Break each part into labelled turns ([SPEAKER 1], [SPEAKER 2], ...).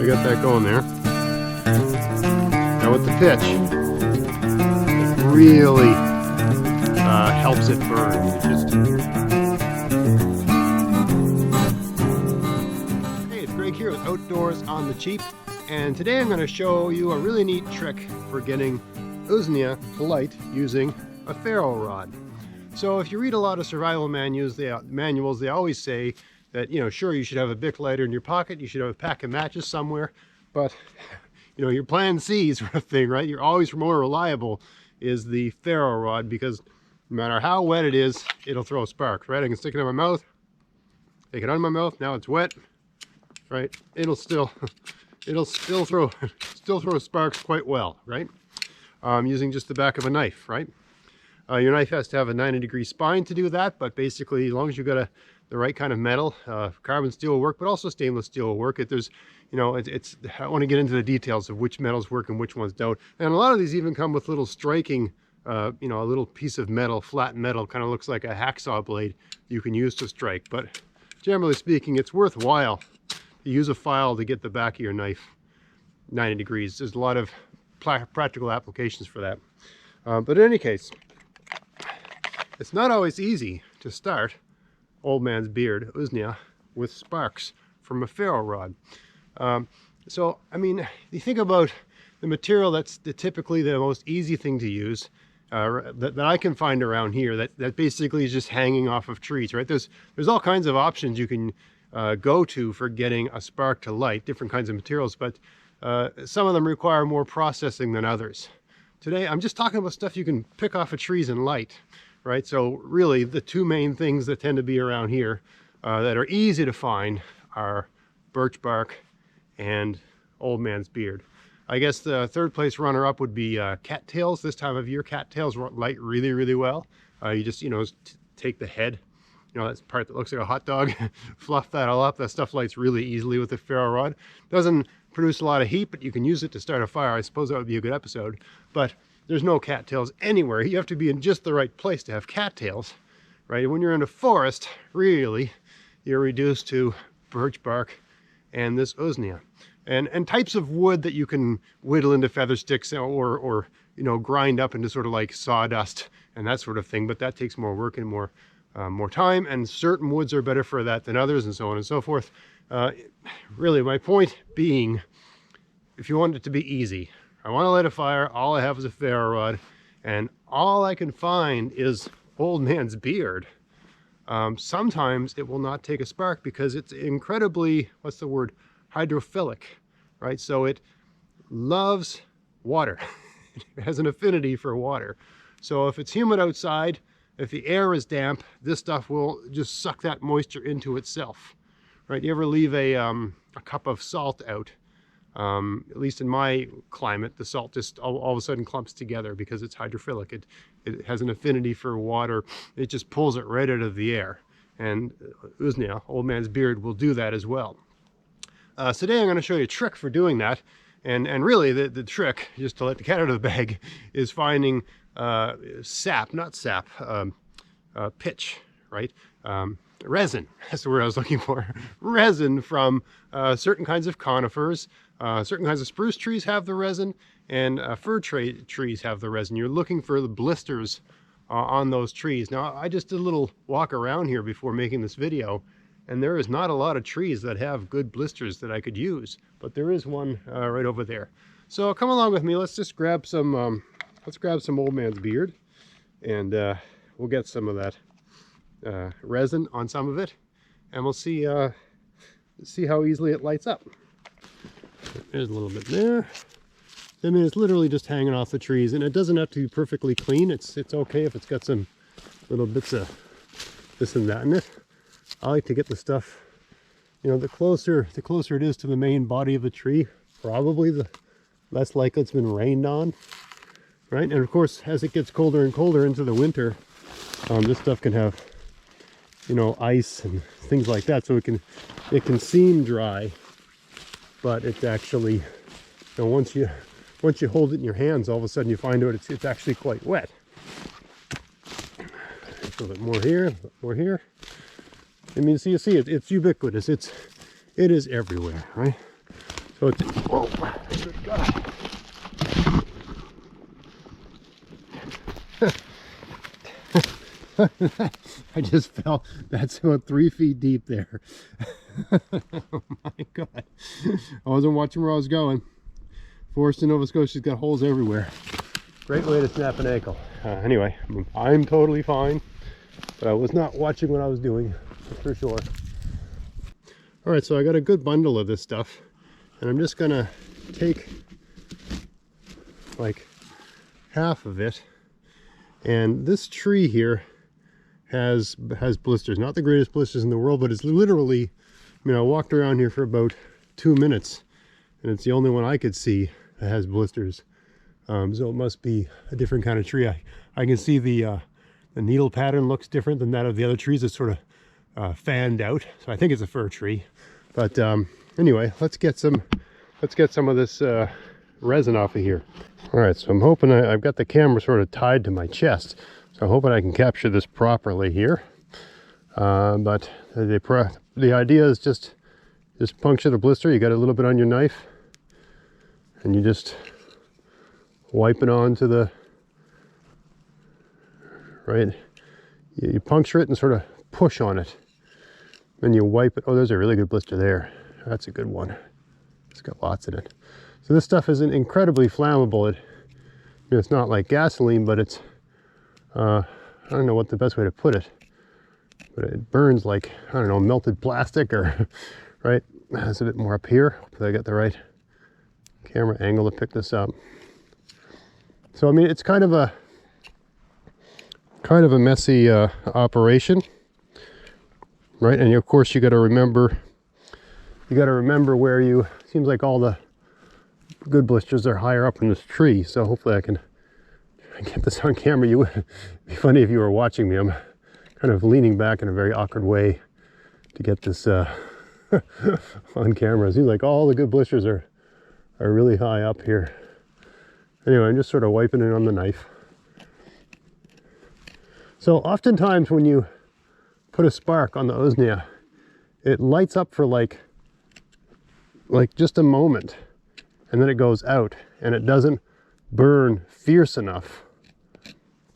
[SPEAKER 1] we got that going there. Now with the pitch, it really helps it burn. Hey, it's Greg here with Outdoors on the Cheap, and today I'm going to show you a really neat trick for getting usnea to light using a ferro rod. So if you read a lot of survival manuals, they always say that, you know, sure, you should have a Bic lighter in your pocket, you should have a pack of matches somewhere, but you know, your plan C sort of thing, right? You're always more reliable is the ferro rod, because no matter how wet it is, it'll throw sparks, right? I can stick it in my mouth, take it out of my mouth, now it's wet, right? It'll still throw sparks quite well, right? Using just the back of a knife, right? Your knife has to have a 90-degree spine to do that, but basically, as long as you've got the right kind of metal, carbon steel will work, but also stainless steel will work. There's, you know, I don't want to get into the details of which metals work and which ones don't. And a lot of these even come with little striking, you know, a little piece of metal, flat metal, kind of looks like a hacksaw blade you can use to strike. But generally speaking, it's worthwhile to use a file to get the back of your knife 90 degrees. There's a lot of practical applications for that. But in any case, it's not always easy to start old man's beard, usnea, with sparks from a ferro rod. So, I mean, you think about the material that's typically the most easy thing to use, that I can find around here, that basically is just hanging off of trees, right? There's all kinds of options you can go to for getting a spark to light, different kinds of materials, but some of them require more processing than others. Today, I'm just talking about stuff you can pick off of trees and light, right? So really, the two main things that tend to be around here that are easy to find are birch bark and old man's beard. I guess the third place runner-up would be cattails. This time of year, cattails light really, really well. You just, you know, take the head, you know, that part that looks like a hot dog, fluff that all up. That stuff lights really easily with the ferro rod. Doesn't produce a lot of heat, but you can use it to start a fire. I suppose that would be a good episode. But there's no cattails anywhere. You have to be in just the right place to have cattails, right? When you're in a forest, really, you're reduced to birch bark and this usnea. And types of wood that you can whittle into feather sticks or you know, grind up into sort of like sawdust and that sort of thing, but that takes more work and more time, and certain woods are better for that than others, and so on and so forth. Really, my point being, if you want it to be easy, I want to light a fire, all I have is a ferro rod, and all I can find is old man's beard. Sometimes it will not take a spark because it's incredibly, what's the word, hydrophilic, right? So it loves water. It has an affinity for water. So if it's humid outside, if the air is damp, this stuff will just suck that moisture into itself, right? You ever leave a cup of salt out? At least in my climate, the salt just all of a sudden clumps together because it's hydrophilic. It has an affinity for water. It just pulls it right out of the air. And usnea, old man's beard, will do that as well. Today I'm going to show you a trick for doing that. And really the trick, just to let the cat out of the bag, is finding pitch, right? Resin, that's the word I was looking for. Resin from certain kinds of conifers. Certain kinds of spruce trees have the resin, and fir trees have the resin. You're looking for the blisters on those trees. Now, I just did a little walk around here before making this video, and there is not a lot of trees that have good blisters that I could use, but there is one right over there. So come along with me. Let's just grab some old man's beard, and we'll get some of that resin on some of it, and we'll see how easily it lights up. There's a little bit there. I mean, it's literally just hanging off the trees, and it doesn't have to be perfectly clean. It's okay if it's got some little bits of this and that in it. I like to get the stuff, you know, the closer it is to the main body of the tree, probably the less likely it's been rained on, right? And of course, as it gets colder and colder into the winter, this stuff can have, you know, ice and things like that, so it can seem dry, but it's actually, you know, once you hold it in your hands, all of a sudden you find out it's actually quite wet. A little bit more here, more here. I mean, so you see it's ubiquitous. It is everywhere, right? So it's, whoa, good God. I just fell. That's about 3 feet deep there. Oh my God. I wasn't watching where I was going. Forest in Nova Scotia's got holes everywhere. Great way to snap an ankle. Anyway, I'm totally fine, but I was not watching what I was doing, for sure. All right, so I got a good bundle of this stuff, and I'm just gonna take like half of it. And this tree here has blisters, not the greatest blisters in the world, but it's literally, I mean, I walked around here for about 2 minutes, and it's the only one I could see that has blisters. So it must be a different kind of tree. I can see the needle pattern looks different than that of the other trees. It's sort of fanned out, so I think it's a fir tree. But anyway, let's get some of this resin off of here. All right, so I'm hoping I've got the camera sort of tied to my chest, so I'm hoping I can capture this properly here. But the idea is just puncture the blister. You got a little bit on your knife, and you just wipe it onto the right. You puncture it and sort of push on it. Then you wipe it. Oh, there's a really good blister there. That's a good one. It's got lots in it. So this stuff isn't incredibly flammable. It's not like gasoline, but it's, I don't know what the best way to put it, but it burns like, I don't know, melted plastic or, right? It's a bit more up here. Hopefully I got the right camera angle to pick this up. So, I mean, it's kind of a messy operation, right? And of course you got to remember where you, seems like all the good blisters are higher up in this tree. So hopefully I can get this on camera. It'd be funny if you were watching me. I'm kind of leaning back in a very awkward way to get this on camera. It seems like all the good blisters are really high up here. Anyway, I'm just sort of wiping it on the knife. So oftentimes when you put a spark on the usnea, it lights up for like just a moment, and then it goes out, and it doesn't burn fierce enough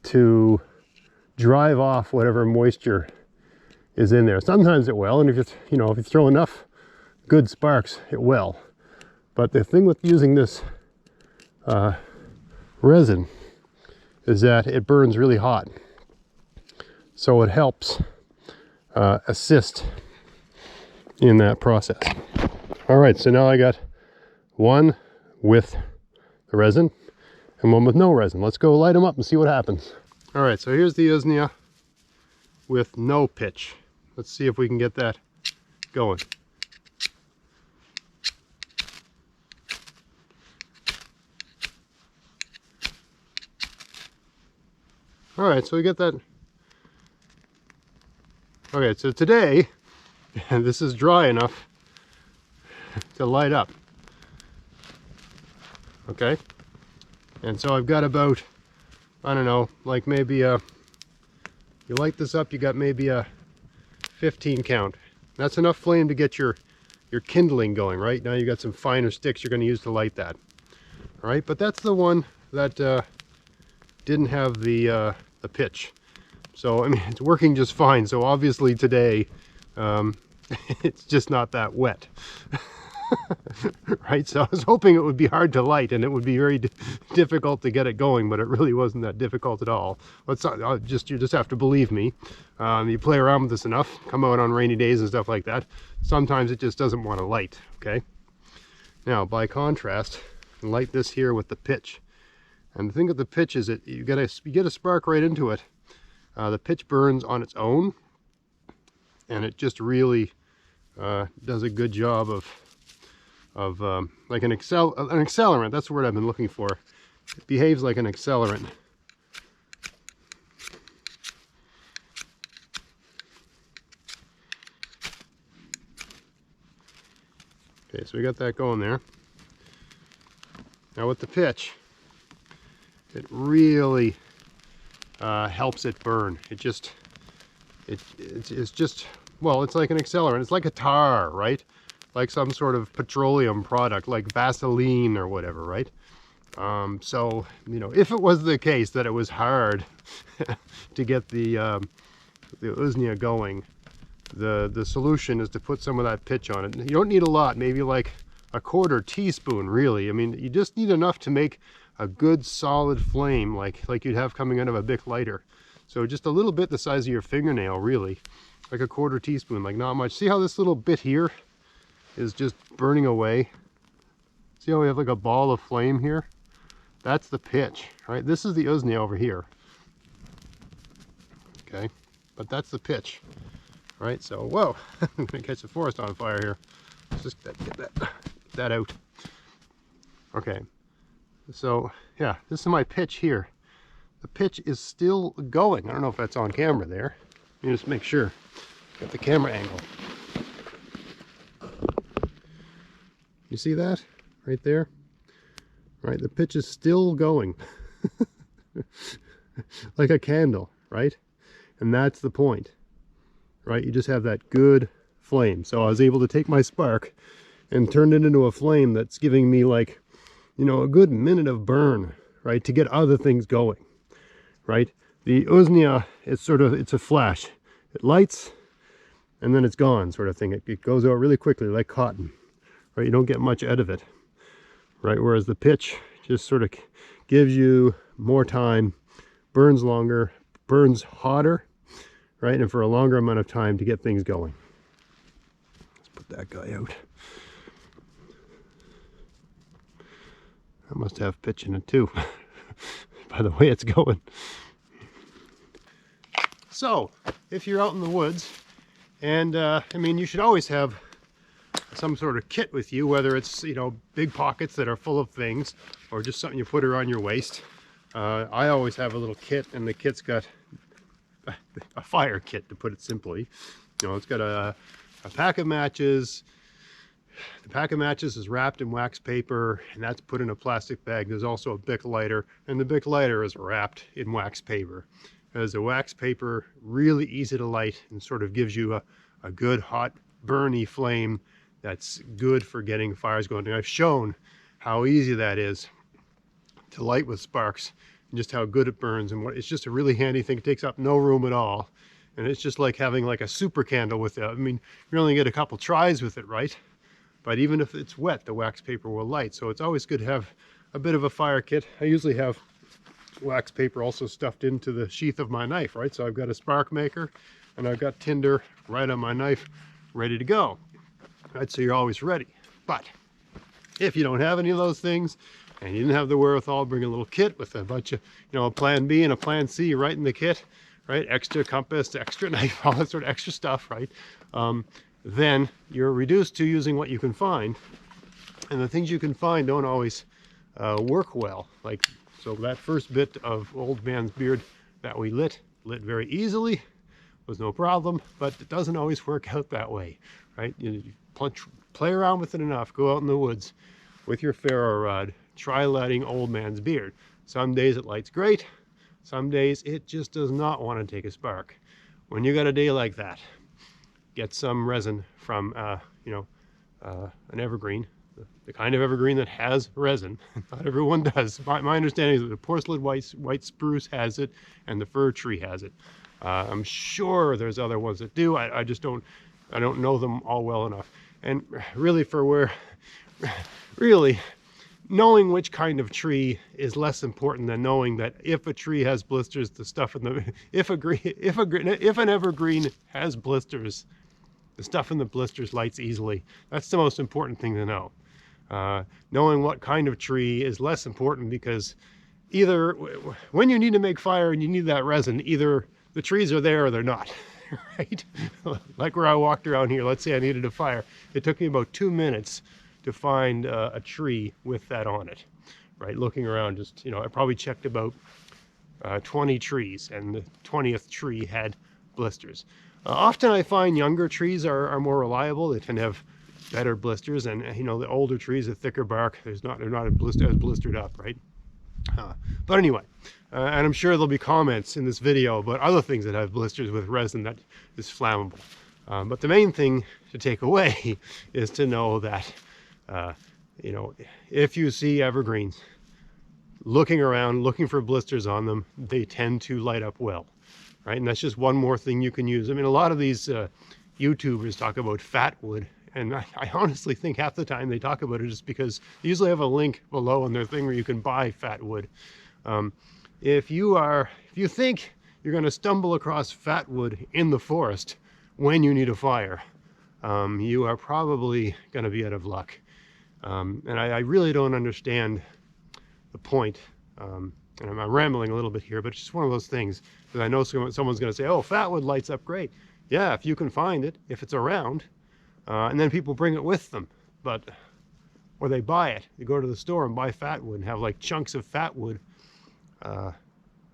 [SPEAKER 1] to drive off whatever moisture is in there. Sometimes it will, and if you throw enough good sparks, it will. But the thing with using this resin is that it burns really hot, so it helps assist in that process. All right, so now I got one with the resin and one with no resin. Let's go light them up and see what happens. All right, so here's the usnea with no pitch. Let's see if we can get that going. All right, so we get that. Okay, so today, this is dry enough to light up. Okay, and so I've got about, I don't know, like maybe you light this up, you got maybe a 15 count. That's enough flame to get your kindling going. Right now you got some finer sticks you're going to use to light that. All right, but that's the one that didn't have the pitch. So I mean, it's working just fine. So obviously today it's just not that wet. Right, so I was hoping it would be hard to light and it would be very difficult to get it going, but it really wasn't that difficult at all. Let's not, you just have to believe me. You play around with this enough, come out on rainy days and stuff like that, sometimes it just doesn't want to light. Okay, now by contrast, light this here with the pitch. And the thing with the pitch is that you get a spark right into it. The pitch burns on its own, and it just really does a good job of like an accelerant. That's the word I've been looking for. It behaves like an accelerant. Okay, so we got that going there. Now with the pitch, it really helps it burn. It's just, well, it's like an accelerant. It's like a tar, right? like some sort of petroleum product, like Vaseline or whatever, right? So, you know, if it was the case that it was hard to get the usnea going, the solution is to put some of that pitch on it. You don't need a lot, maybe like a 1/4 teaspoon, really. I mean, you just need enough to make a good solid flame, like you'd have coming out of a Bic lighter. So just a little bit the size of your fingernail, really, like a 1/4 teaspoon, like not much. See how this little bit here is just burning away? See how we have like a ball of flame here? That's the pitch, right? This is the usnea over here. Okay, but that's the pitch, right? So, whoa, I'm gonna catch the forest on fire here. Let's just get that out. Okay, so yeah, this is my pitch here. The pitch is still going. I don't know if that's on camera there. Let me just make sure. Get the camera angle. You see that right there? Right, the pitch is still going. Like a candle, right? And that's the point, right? You just have that good flame. So I was able to take my spark and turn it into a flame that's giving me, like, you know, a good minute of burn, right? To get other things going, right? The usnea, it's a flash. It lights and then it's gone, sort of thing. It goes out really quickly, like cotton, right? You don't get much out of it, right? Whereas the pitch just sort of gives you more time, burns longer, burns hotter, right? And for a longer amount of time to get things going. Let's put that guy out. That must have pitch in it too, by the way it's going. So, if you're out in the woods, and I mean, you should always have some sort of kit with you, whether it's, you know, big pockets that are full of things or just something you put around your waist. I always have a little kit, and the kit's got a fire kit, to put it simply. You know, it's got a pack of matches. The pack of matches is wrapped in wax paper, and that's put in a plastic bag. There's also a Bic lighter, and the Bic lighter is wrapped in wax paper. As the wax paper, really easy to light and sort of gives you a good hot burny flame that's good for getting fires going. And I've shown how easy that is to light with sparks and just how good it burns, and it's just a really handy thing. It takes up no room at all, and it's just like having like a super candle with it. I mean, you only get a couple tries with it, right? But even if it's wet, the wax paper will light. So it's always good to have a bit of a fire kit. I usually have wax paper also stuffed into the sheath of my knife, right? So I've got a spark maker and I've got tinder right on my knife, ready to go. Right, so you're always ready. But if you don't have any of those things and you didn't have the wherewithal, bring a little kit with a bunch of, you know, a plan B and a plan C right in the kit, right? Extra compass, extra knife, all that sort of extra stuff, right? Then you're reduced to using what you can find. And the things you can find don't always work well. Like, so that first bit of old man's beard that we lit very easily, was no problem, but it doesn't always work out that way, right? You play around with it enough, go out in the woods with your ferro rod, try lighting old man's beard. Some days it lights great, some days it just does not want to take a spark. When you got a day like that, get some resin from, an evergreen, the kind of evergreen that has resin. Not everyone does. My understanding is that the porcelain white spruce has it, and the fir tree has it. I'm sure there's other ones that do. I just don't know them all well enough. And really, knowing which kind of tree is less important than knowing that if a tree has blisters, the stuff in the if an evergreen has blisters, the stuff in the blisters lights easily. That's the most important thing to know. Knowing what kind of tree is less important, because either when you need to make fire and you need that resin, either the trees are there or they're not, right? Like where I walked around here, let's say I needed a fire. It took me about 2 minutes to find a tree with that on it, right? Looking around, just, you know, I probably checked about 20 trees, and the 20th tree had blisters. Often I find younger trees are more reliable. They tend to have better blisters, and, you know, the older trees, the thicker bark, they're not as blistered up, right? But anyway, and I'm sure there'll be comments in this video about other things that have blisters with resin that is flammable. But the main thing to take away is to know that, you know, if you see evergreens, looking around, looking for blisters on them, they tend to light up well, right? And that's just one more thing you can use. I mean, a lot of these YouTubers talk about fat wood, and I honestly think half the time they talk about it just because they usually have a link below on their thing where you can buy fat wood. If you think you're going to stumble across fat wood in the forest when you need a fire, you are probably going to be out of luck. And I really don't understand the point. And I'm rambling a little bit here, but it's just one of those things that I know someone's going to say, oh, fat wood lights up great. Yeah, if you can find it, if it's around, and then people bring it with them, or they buy it. You go to the store and buy fat wood and have like chunks of fat wood.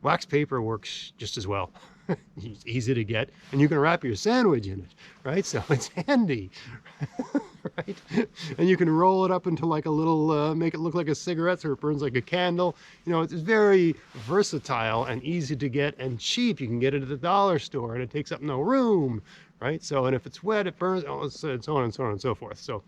[SPEAKER 1] Wax paper works just as well. It's easy to get, and you can wrap your sandwich in it, right? So it's handy, right? And you can roll it up into like a little, make it look like a cigarette so it burns like a candle. You know, it's very versatile and easy to get and cheap. You can get it at the dollar store and it takes up no room, right? So, and if it's wet, it burns, and so on and so on and so forth. So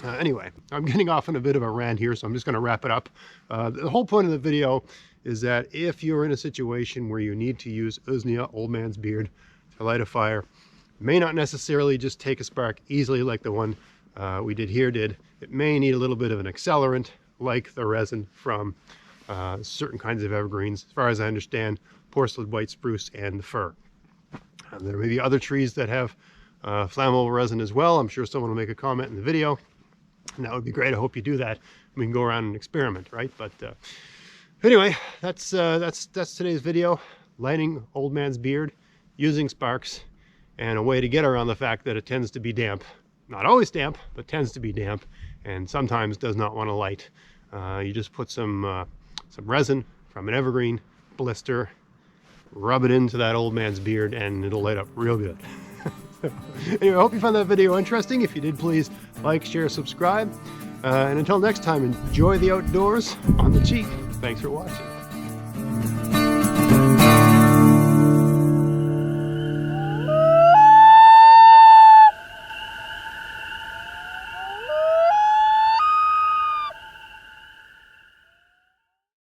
[SPEAKER 1] anyway, I'm getting off on a bit of a rant here, so I'm just going to wrap it up. The whole point of the video is that if you're in a situation where you need to use usnea, old man's beard, to light a fire, it may not necessarily just take a spark easily like the one we did here did. It may need a little bit of an accelerant like the resin from certain kinds of evergreens, as far as I understand, porcelain white spruce and the fir. There may be other trees that have flammable resin as well. I'm sure someone will make a comment in the video, and that would be great. I hope you do that. We can go around and experiment, right? But anyway, that's today's video. Lighting old man's beard using sparks, and a way to get around the fact that it tends to be damp. Not always damp, but tends to be damp, and sometimes does not want to light. You just put some resin from an evergreen blister, rub it into that old man's beard, and it'll light up real good. Anyway, I hope you found that video interesting. If you did, please like, share, subscribe. And until next time, enjoy the outdoors on the cheap. Thanks for watching.